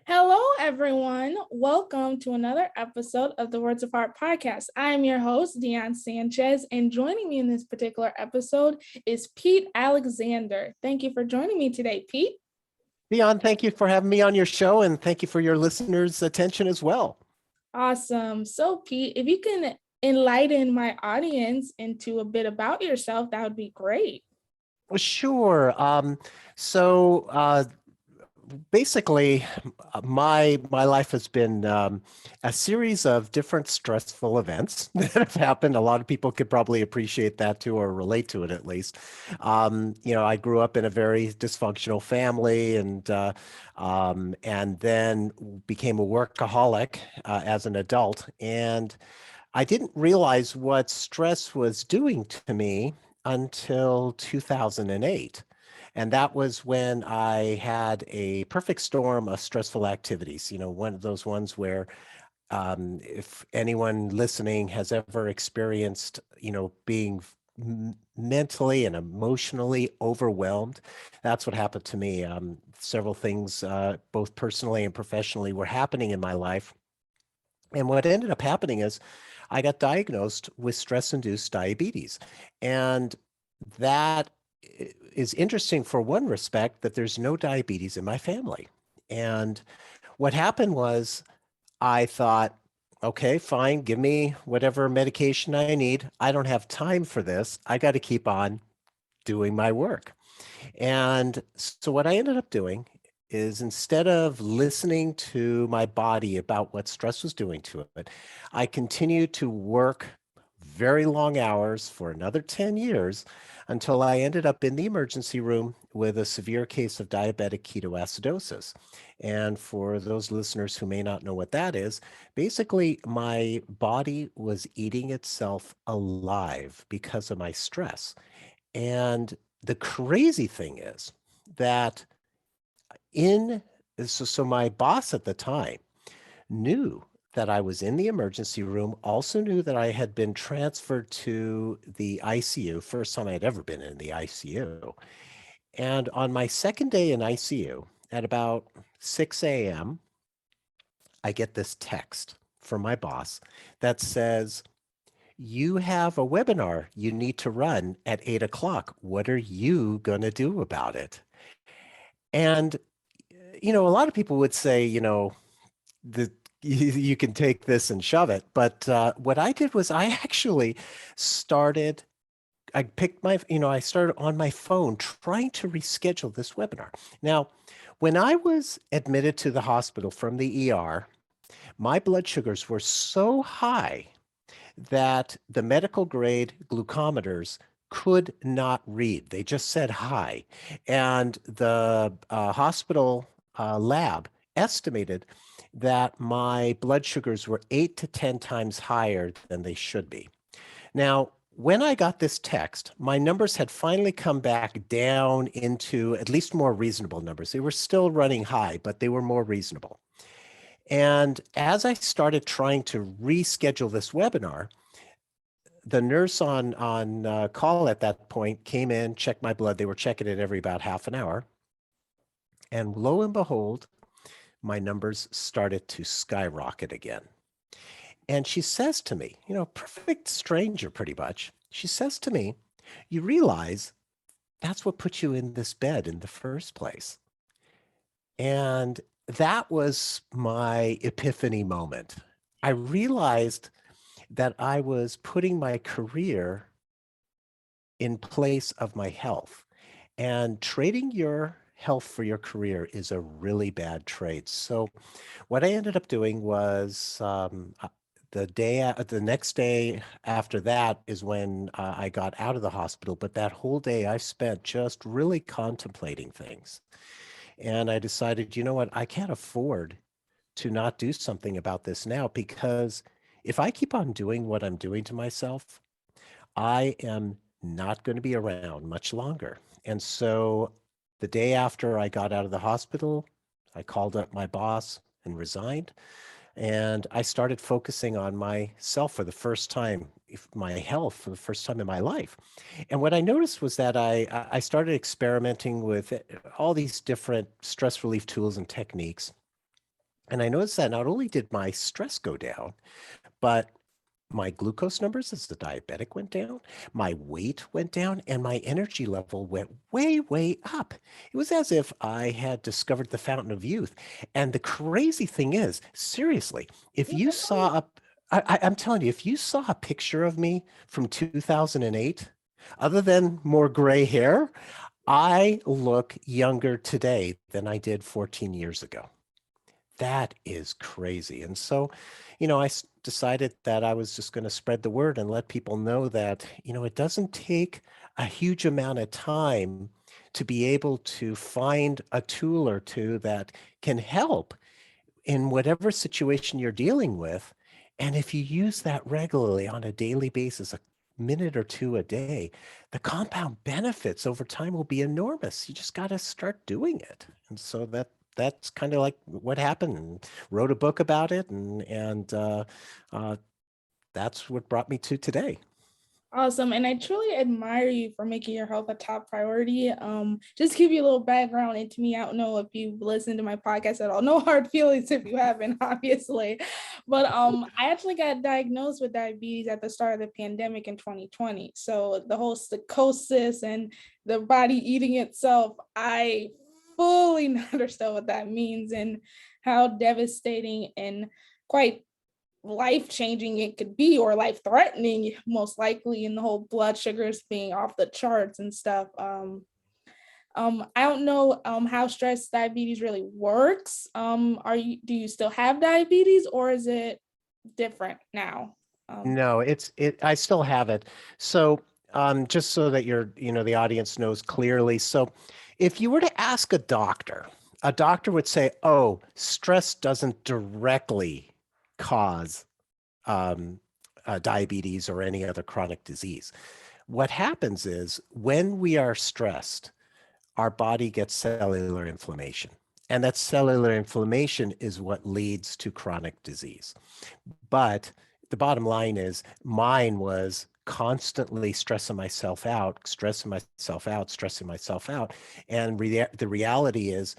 Hello, everyone. Welcome to another episode of the Words of Heart podcast. I am your host, Dion Sanchez, and joining me in this particular episode is Pete Alexander. Thank you for joining me today, Pete. Leon, thank you for having me on your show, and thank you for your listeners' attention as well. Awesome. So, Pete, if you can enlighten my audience into a bit about yourself, that would be great. Well, sure. So basically, my life has been a series of different stressful events that have happened. A lot of people could probably appreciate that too, or relate to it at least. I grew up in a very dysfunctional family, and then became a workaholic as an adult, and I didn't realize what stress was doing to me until 2008. And that was when I had a perfect storm of stressful activities. One of those ones where if anyone listening has ever experienced, being mentally and emotionally overwhelmed, that's what happened to me. Several things, both personally and professionally, were happening in my life. And what ended up happening is I got diagnosed with stress-induced diabetes. And that is interesting for one respect, that there's no diabetes in my family. And what happened was I thought, okay, fine, give me whatever medication I need. I don't have time for this. I got to keep on doing my work. And so what I ended up doing is, instead of listening to my body about what stress was doing to it, I continued to work very long hours for another 10 years until I ended up in the emergency room with a severe case of diabetic ketoacidosis. And for those listeners who may not know what that is, basically my body was eating itself alive because of my stress. And the crazy thing is that in so my boss at the time knew that I was in the emergency room, also knew that I had been transferred to the ICU, first time I had ever been in the ICU. And on my second day in ICU, at about 6 a.m., I get this text from my boss that says, "You have a webinar you need to run at 8 o'clock. What are you going to do about it?" And, a lot of people would say, the you can take this and shove it. But what I did was I actually started, I picked my, I started on my phone trying to reschedule this webinar. Now, when I was admitted to the hospital from the ER, my blood sugars were so high that the medical grade glucometers could not read. They just said high. And the hospital lab estimated that my blood sugars were 8 to 10 times higher than they should be. Now, when I got this text, my numbers had finally come back down into at least more reasonable numbers. They were still running high, but they were more reasonable. And as I started trying to reschedule this webinar, the nurse on call at that point came in, checked my blood. They were checking it every about half an hour. And lo and behold, my numbers started to skyrocket again. And she says to me, perfect stranger pretty much, she says to me, "You realize that's what put you in this bed in the first place." And that was my epiphany moment. I realized that I was putting my career in place of my health. And trading your health for your career is a really bad trade. So what I ended up doing was, the next day after that is when I got out of the hospital. But that whole day I spent just really contemplating things. And I decided, you know what, I can't afford to not do something about this now, because if I keep on doing what I'm doing to myself, I am not going to be around much longer. And so the day after I got out of the hospital, I called up my boss and resigned. And I started focusing on myself for the first time, my health for the first time in my life. And what I noticed was that I started experimenting with all these different stress relief tools and techniques. And I noticed that not only did my stress go down, but my glucose numbers as the diabetic went down, my weight went down, and my energy level went way, way up. It was as if I had discovered the fountain of youth. And the crazy thing is, seriously, if you saw a, I'm telling you, if you saw a picture of me from 2008, other than more gray hair, I look younger today than I did 14 years ago. That is crazy. And so, decided that I was just going to spread the word and let people know that, it doesn't take a huge amount of time to be able to find a tool or two that can help in whatever situation you're dealing with. And if you use that regularly on a daily basis, a minute or two a day, the compound benefits over time will be enormous. You just got to start doing it. And so that's kind of like what happened, and wrote a book about it. And that's what brought me to today. Awesome. And I truly admire you for making your health a top priority. Just to give you a little background into me. I don't know if you've listened to my podcast at all. No hard feelings if you haven't, obviously. But I actually got diagnosed with diabetes at the start of the pandemic in 2020. So the whole psychosis and the body eating itself, I fully understand what that means and how devastating and quite life-changing it could be, or life-threatening most likely, and the whole blood sugars being off the charts and stuff. I don't know how stress diabetes really works. Do you still have diabetes, or is it different now? No, I still have it. So, just so that the audience knows clearly. So, if you were to ask a doctor would say, "Oh, stress doesn't directly cause diabetes or any other chronic disease." What happens is when we are stressed, our body gets cellular inflammation. And that cellular inflammation is what leads to chronic disease. But the bottom line is mine was constantly stressing myself out, stressing myself out, stressing myself out. And the reality is,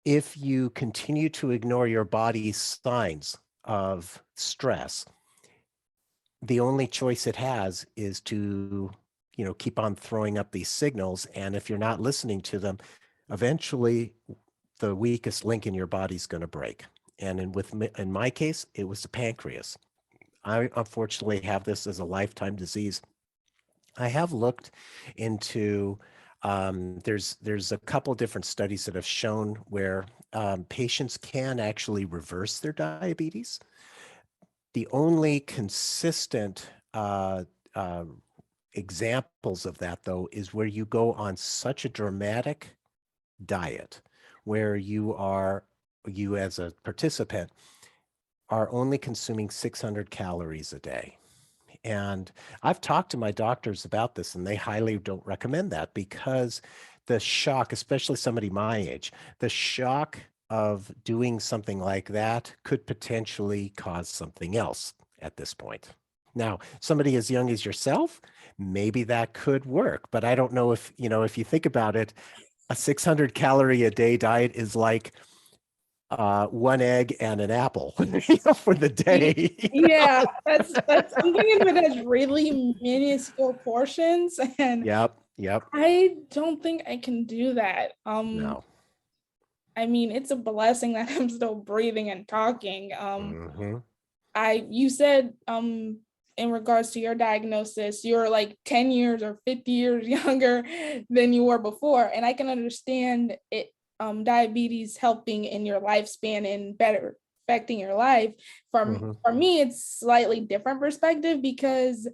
if you continue to ignore your body's signs of stress, the only choice it has is to, keep on throwing up these signals. And if you're not listening to them, eventually the weakest link in your body's going to break. And in my case, it was the pancreas. I unfortunately have this as a lifetime disease. I have looked into there's a couple different studies that have shown where patients can actually reverse their diabetes. The only consistent examples of that, though, is where you go on such a dramatic diet where you as a participant are only consuming 600 calories a day. And I've talked to my doctors about this, and they highly don't recommend that because the shock, especially somebody my age, the shock of doing something like that could potentially cause something else at this point. Now, somebody as young as yourself, maybe that could work, but I don't know if you think about it, a 600 calorie a day diet is like one egg and an apple for the day. Yeah, that's I'm thinking of it as really minuscule portions, and Yep. I don't think I can do that. No. I mean, it's a blessing that I'm still breathing and talking. Hmm. You said in regards to your diagnosis, you're like 10 years or 50 years younger than you were before. And I can understand it, diabetes helping in your lifespan and better affecting your life. Hmm. For me, it's slightly different perspective because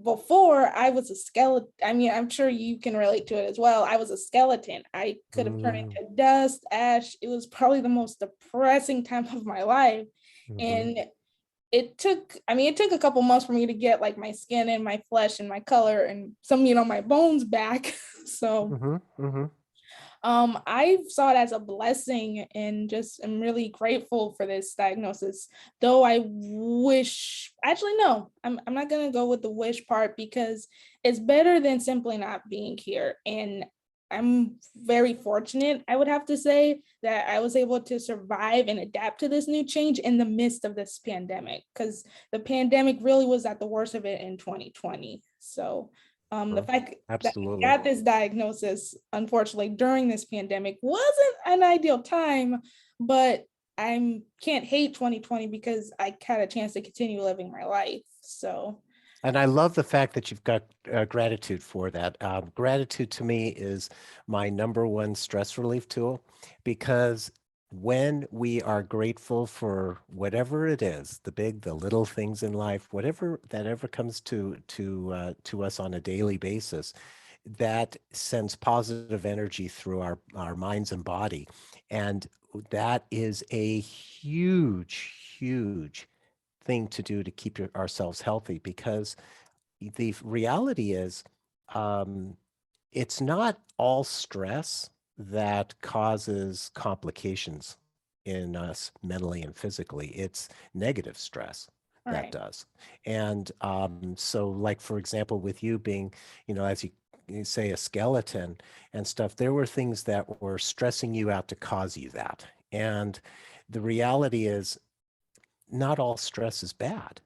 before I was a skeleton. I mean, I'm sure you can relate to it as well. I was a skeleton. I could have turned into dust, ash. It was probably the most depressing time of my life. Hmm. And it took a couple months for me to get like my skin and my flesh and my color and some, my bones back. So Hmm. Hmm. I saw it as a blessing and just am really grateful for this diagnosis. Though I wish, actually, no, I'm not going to go with the wish part because it's better than simply not being here. And I'm very fortunate, I would have to say, that I was able to survive and adapt to this new change in the midst of this pandemic, because the pandemic really was at the worst of it in 2020. So the Sure. fact that I Absolutely. got this diagnosis, unfortunately, during this pandemic wasn't an ideal time, but I can't hate 2020 because I had a chance to continue living my life. So And I love the fact that you've got gratitude for that. Gratitude to me is my number one stress relief tool because when we are grateful for whatever it is, the big, the little things in life, whatever that ever comes to us on a daily basis, that sends positive energy through our minds and body, and that is a huge thing to do to keep ourselves healthy because the reality is um, it's not all stress that causes complications in us mentally and physically. It's negative stress all that right. does. And so, like, for example, with you being, as you say, a skeleton and stuff, there were things that were stressing you out to cause you that. And the reality is, not all stress is bad.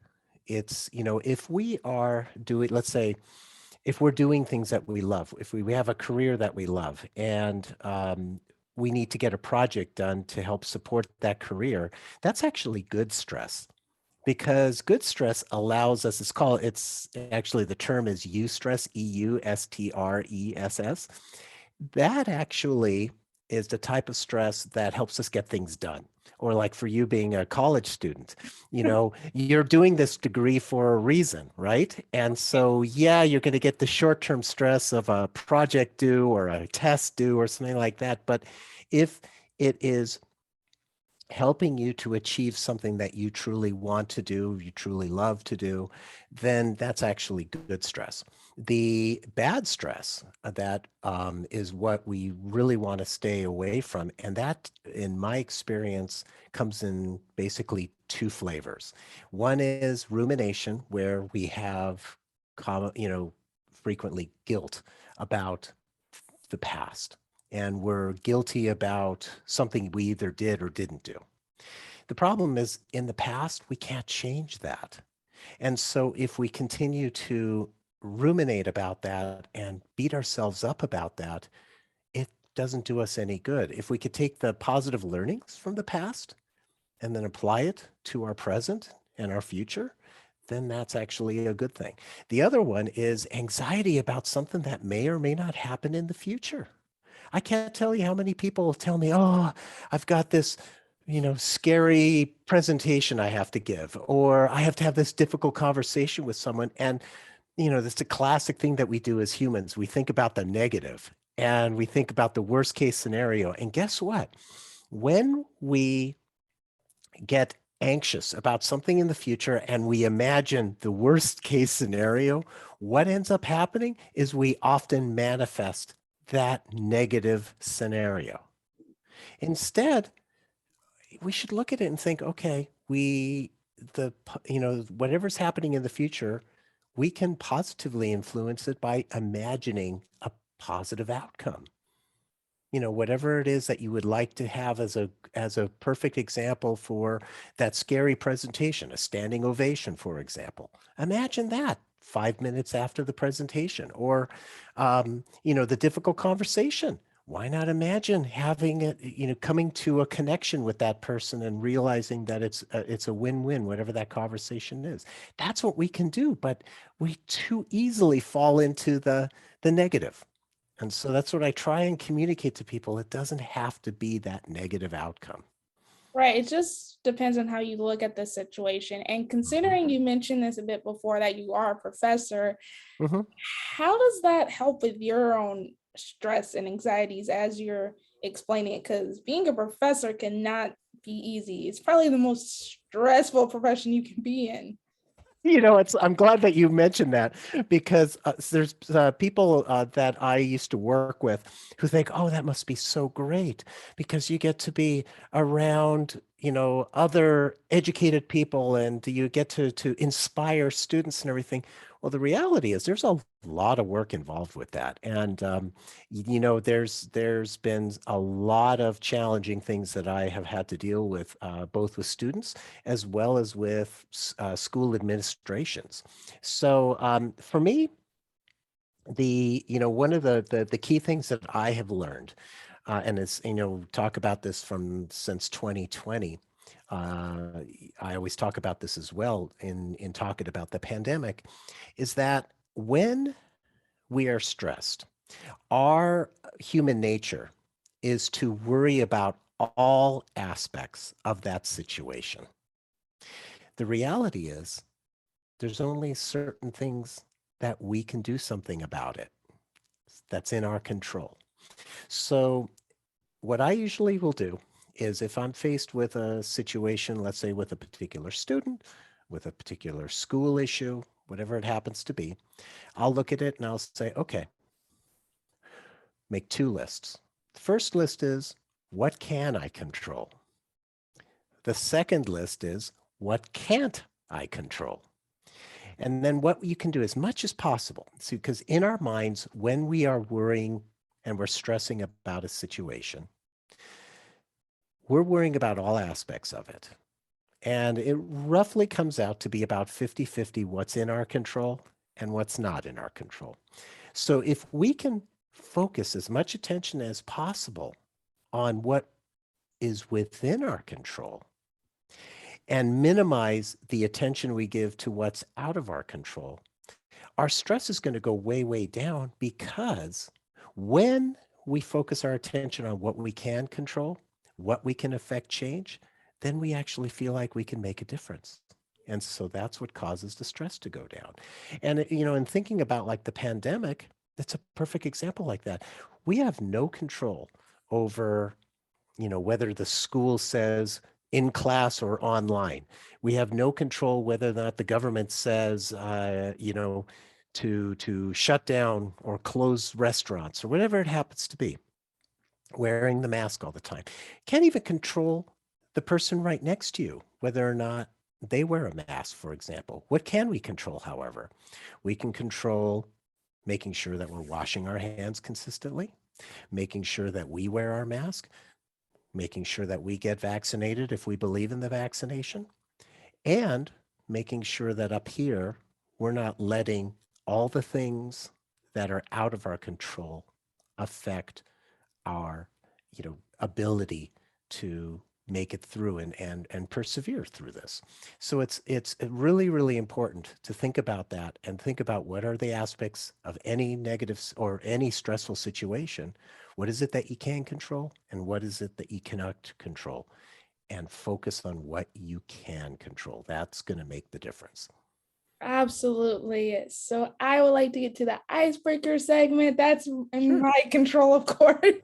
It's, if we are doing, let's say, if we're doing things that we love, if we have a career that we love, and we need to get a project done to help support that career, that's actually good stress because good stress allows us, it's actually, the term is eustress, eustress. That actually is the type of stress that helps us get things done. Or like for you being a college student, you're doing this degree for a reason, right? And so, yeah, you're going to get the short-term stress of a project due or a test due or something like that. But if it is helping you to achieve something that you truly want to do, you truly love to do, then that's actually good stress. The bad stress that is what we really want to stay away from. And that, in my experience, comes in basically two flavors. One is rumination, where we have, frequently guilt about the past. And we're guilty about something we either did or didn't do. The problem is in the past, we can't change that. And so if we continue to ruminate about that and beat ourselves up about that, it doesn't do us any good. If we could take the positive learnings from the past and then apply it to our present and our future, then that's actually a good thing. The other one is anxiety about something that may or may not happen in the future. I can't tell you how many people tell me, "Oh, I've got this, scary presentation I have to give, or I have to have this difficult conversation with someone." And, that's a classic thing that we do as humans. We think about the negative and we think about the worst case scenario. And guess what? When we get anxious about something in the future and we imagine the worst case scenario, what ends up happening is we often manifest that negative scenario. Instead, we should look at it and think, okay, whatever's happening in the future, we can positively influence it by imagining a positive outcome. Whatever it is that you would like to have as a perfect example for that scary presentation, a standing ovation, for example. Imagine that 5 minutes after the presentation, or the difficult conversation. Why not imagine having it, coming to a connection with that person and realizing that it's a win-win, whatever that conversation is. That's what we can do, but we too easily fall into the negative. And so that's what I try and communicate to people. It doesn't have to be that negative outcome. Right. It just depends on how you look at the situation. And considering you mentioned this a bit before, that you are a professor, Mm-hmm. how does that help with your own stress and anxieties as you're explaining it? Because being a professor cannot be easy. It's probably the most stressful profession you can be in. I'm glad that you mentioned that because there's people that I used to work with who think, oh, that must be so great because you get to be around, other educated people, and do you get to inspire students and everything? Well, the reality is there's a lot of work involved with that. And there's been a lot of challenging things that I have had to deal with, both with students as well as with school administrations. So for me, one of the key things that I have learned, and it's, talk about this from since 2020. Uh, I always talk about this as well in talking about the pandemic, is that when we are stressed, our human nature is to worry about all aspects of that situation. The reality is there's only certain things that we can do something about it that's in our control. So what I usually will do is, if I'm faced with a situation, let's say with a particular student, with a particular school issue, whatever it happens to be, I'll look at it and I'll say, okay, make two lists. The first list is, what can I control? The second list is, what can't I control? And then what you can do as much as possible. See, because in our minds, when we are worrying and we're stressing about a situation, we're worrying about all aspects of it. And it roughly comes out to be about 50-50 what's in our control and what's not in our control. So if we can focus as much attention as possible on what is within our control and minimize the attention we give to what's out of our control, our stress is going to go way, way down, because when we focus our attention on what we can control, what we can affect change, then we actually feel like we can make a difference. And so that's what causes the stress to go down. And, in thinking about like the pandemic, that's a perfect example like that. We have no control over, whether the school says in class or online. We have no control whether or not the government says, to shut down or close restaurants or whatever it happens to be, wearing the mask all the time. Can't even control the person right next to you, whether or not they wear a mask, for example. What can we control, however? We can control making sure that we're washing our hands consistently, making sure that we wear our mask, making sure that we get vaccinated if we believe in the vaccination, and making sure that up here, we're not letting all the things that are out of our control affect our, ability to make it through and persevere through this. So it's really, really important to think about that and think about what are the aspects of any negative or any stressful situation. What is it that you can control, and what is it that you cannot control? And focus on what you can control. That's going to make the difference. Absolutely. So I would like to get to the icebreaker segment. That's in Sure. my control, of course.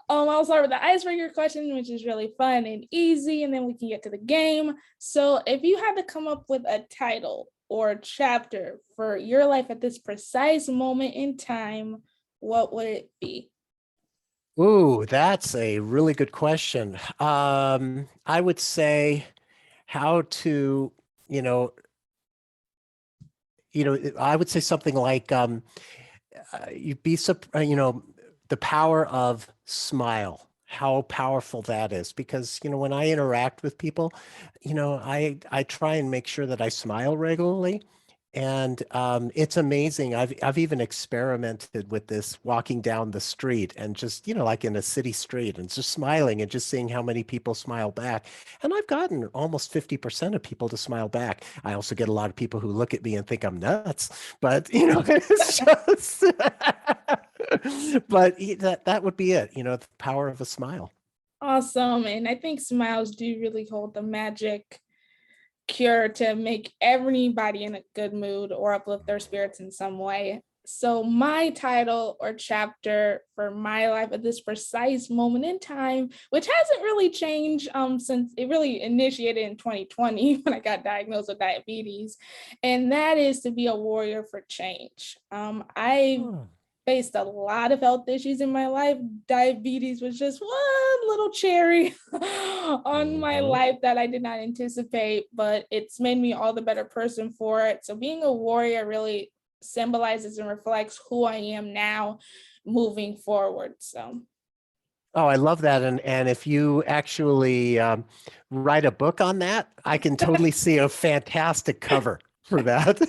I'll start with the icebreaker question, which is really fun and easy, and then we can get to the game. So if you had to come up with a title or chapter for your life at this precise moment in time, what would it be? Ooh, that's a really good question. I would say how to, you know, I would say something like, you'd be, the power of smile, how powerful that is. Because, when I interact with people, I try and make sure that I smile regularly. And it's amazing. I've even experimented with this, walking down the street and just, like in a city street, and just smiling and just seeing how many people smile back. And I've gotten almost 50% of people to smile back. I also get a lot of people who look at me and think I'm nuts, but it's just, but that would be it. The power of a smile. Awesome. And I think smiles do really hold the magic cure to make everybody in a good mood or uplift their spirits in some way. So my title or chapter for my life at this precise moment in time, which hasn't really changed since it really initiated in 2020 when I got diagnosed with diabetes, and that is to be a warrior for change. I Hmm. faced a lot of health issues in my life. Diabetes was just one little cherry on my life that I did not anticipate, but it's made me all the better person for it. So being a warrior really symbolizes and reflects who I am now moving forward. So Oh, I love that. And if you actually write a book on that, I can totally see a fantastic cover for that.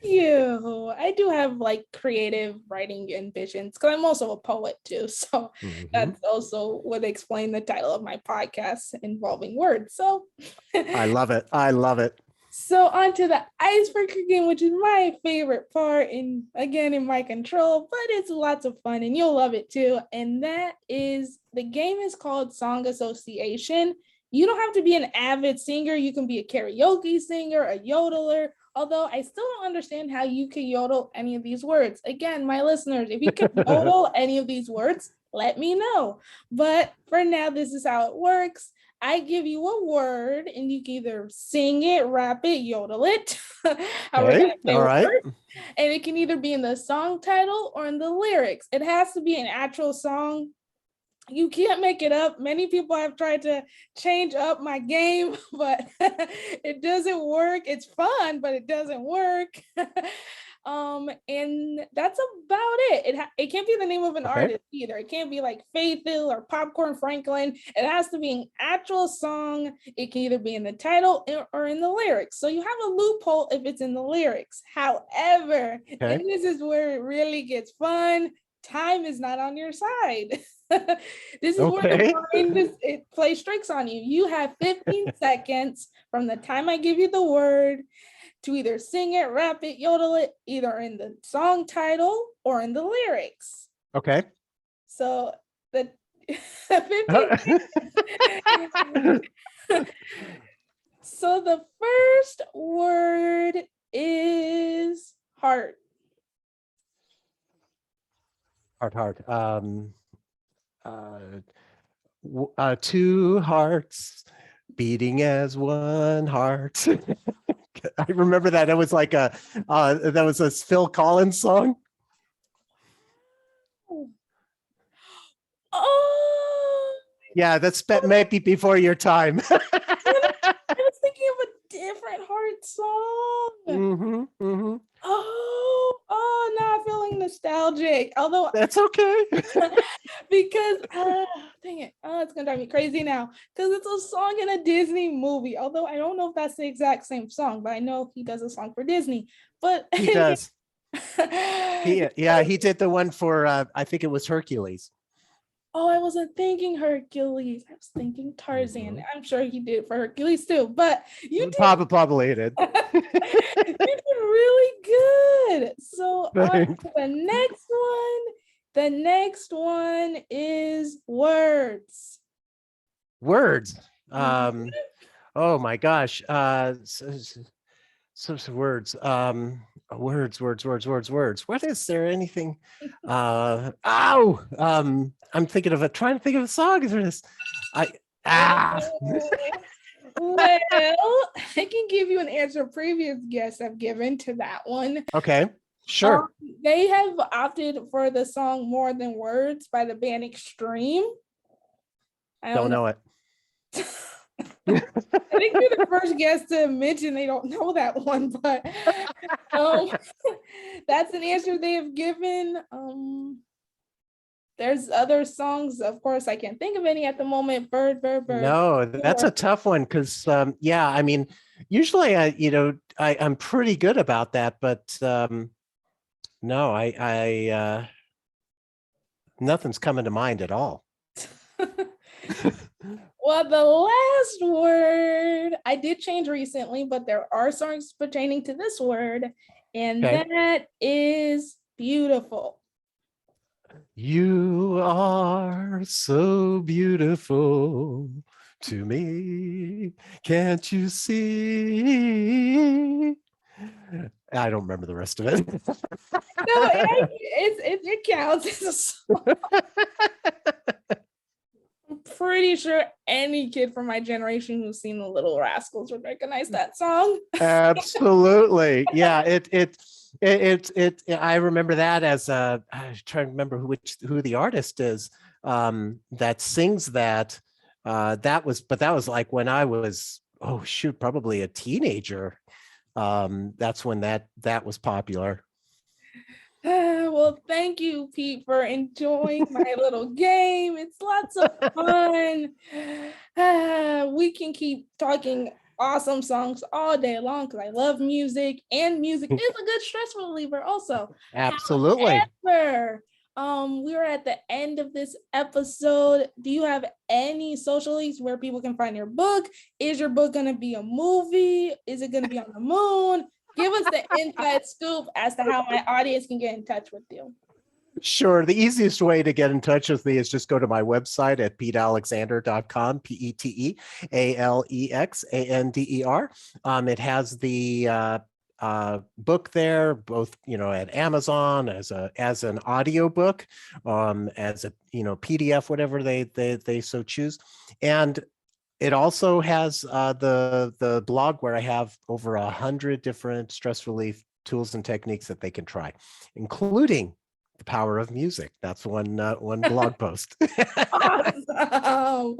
I do have like creative writing ambitions because I'm also a poet too. So that's also would explain the title of my podcast involving words. So I love it. I love it. So on to the icebreaker game, which is my favorite part, and again in my control, but it's lots of fun and you'll love it too. And that is the game is called Song Association. You don't have to be an avid singer. You can be a karaoke singer, a yodeler. Although I still don't understand how you can yodel any of these words. Again, my listeners, if you can yodel any of these words, let me know. But for now, this is how it works. I give you a word and you can either sing it, rap it, yodel it. Okay. All right. And it can either be in the song title or in the lyrics. It has to be an actual song. You can't make it up. Many people have tried to change up my game, but it doesn't work. It's fun, but it doesn't work. And that's about it. It can't be the name of an artist either. It can't be like Faith Hill or Popcorn Franklin. It has to be an actual song. It can either be in the title or in the lyrics. So you have a loophole if it's in the lyrics. However, and this is where it really gets fun, time is not on your side. This is where the mind it plays tricks on you. You have 15 seconds from the time I give you the word to either sing it, rap it, yodel it, either in the song title or in the lyrics. Okay. So the 15 So the first word is heart. Heart. Two hearts beating as one heart. I remember that. It was like that was a Phil Collins song. Oh. Yeah, that's maybe before your time. I was thinking of a different heart song. Oh, now I'm feeling nostalgic. Although that's okay. Because dang it, it's gonna drive me crazy now because it's a song in a Disney movie. Although I don't know if that's the exact same song, but I know he does a song for Disney. But he does. He did the one for I think it was Hercules. Oh, I wasn't thinking Hercules. I was thinking Tarzan. I'm sure he did for Hercules too, but you did. Probably did. You did really good. So on to the next one. The next one is words. Words. Oh my gosh. So words. Words. What is there anything? I'm trying to think of a song for this. Well, I can give you an answer previous guests have given to that one. Okay, sure. They have opted for the song More Than Words by the band Extreme. I don't know it. I think you're the first guest to mention they don't know that one, but that's an answer they have given. There's other songs, of course, I can't think of any at the moment. Bird. No, that's a tough one because, I mean, usually I'm pretty good about that, but no, I nothing's coming to mind at all. Well, the last word I did change recently, but there are songs pertaining to this word, and that is beautiful. You are so beautiful to me. Can't you see? I don't remember the rest of it. No, it counts. It's a song. I'm pretty sure any kid from my generation who's seen The Little Rascals would recognize that song. Absolutely. Yeah, I remember that as I'm trying to remember who the artist is that sings that. That was like when I was, oh shoot, probably a teenager. That's when that was popular. Well, thank you, Pete, for enjoying my little game. It's lots of fun. We can keep talking awesome songs all day long because I love music, and music is a good stress reliever also. Absolutely. However, we are at the end of this episode. Do you have any social links where people can find your book? Is your book going to be a movie? Is it going to be on the moon? Give us the inside scoop as to how my audience can get in touch with you. Sure. The easiest way to get in touch with me is just go to my website at petealexander.com, PETEALEXANDER. It has the book there, both at Amazon as an audio book, as a PDF, whatever they so choose, and it also has the blog where I have over 100 different stress relief tools and techniques that they can try, including the power of music. That's one blog post. Awesome.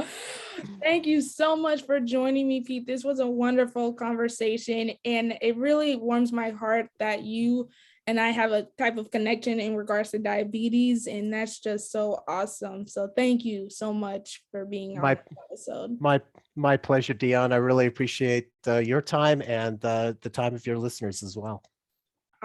Thank you so much for joining me, Pete. This was a wonderful conversation, and it really warms my heart that you and I have a type of connection in regards to diabetes, and that's just so awesome. So thank you so much for being on the episode. My pleasure, Dion. I really appreciate your time and the time of your listeners as well.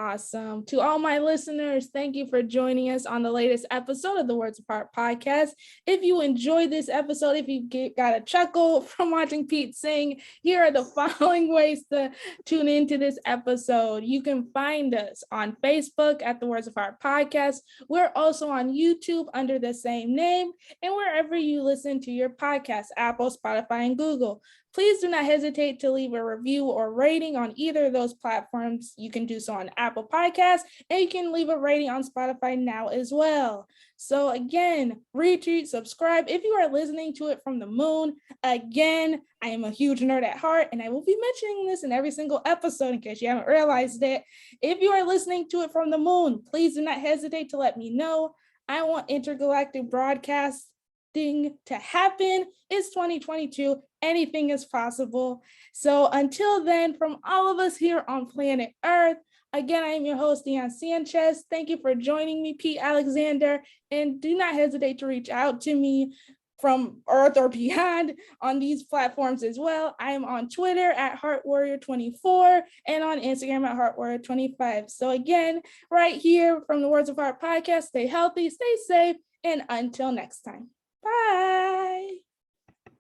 Awesome. To all my listeners, thank you for joining us on the latest episode of the Words Apart podcast. If you enjoyed this episode, if you got a chuckle from watching Pete sing, here are the following ways to tune into this episode. You can find us on Facebook at the Words Apart podcast. We're also on YouTube under the same name, and wherever you listen to your podcast, Apple, Spotify, and Google. Please do not hesitate to leave a review or rating on either of those platforms. You can do so on Apple Podcasts, and you can leave a rating on Spotify now as well. So again, retweet, subscribe. If you are listening to it from the moon, again, I am a huge nerd at heart, and I will be mentioning this in every single episode in case you haven't realized it. If you are listening to it from the moon, please do not hesitate to let me know. I want intergalactic broadcasts to happen. It's 2022. Anything is possible. So until then, from all of us here on planet Earth, again, I am your host, Dion Sanchez. Thank you for joining me, Pete Alexander. And do not hesitate to reach out to me from Earth or beyond on these platforms as well. I am on Twitter at HeartWarrior24 and on Instagram at HeartWarrior25. So again, right here from the Words of Heart podcast, stay healthy, stay safe, and until next time. Bye.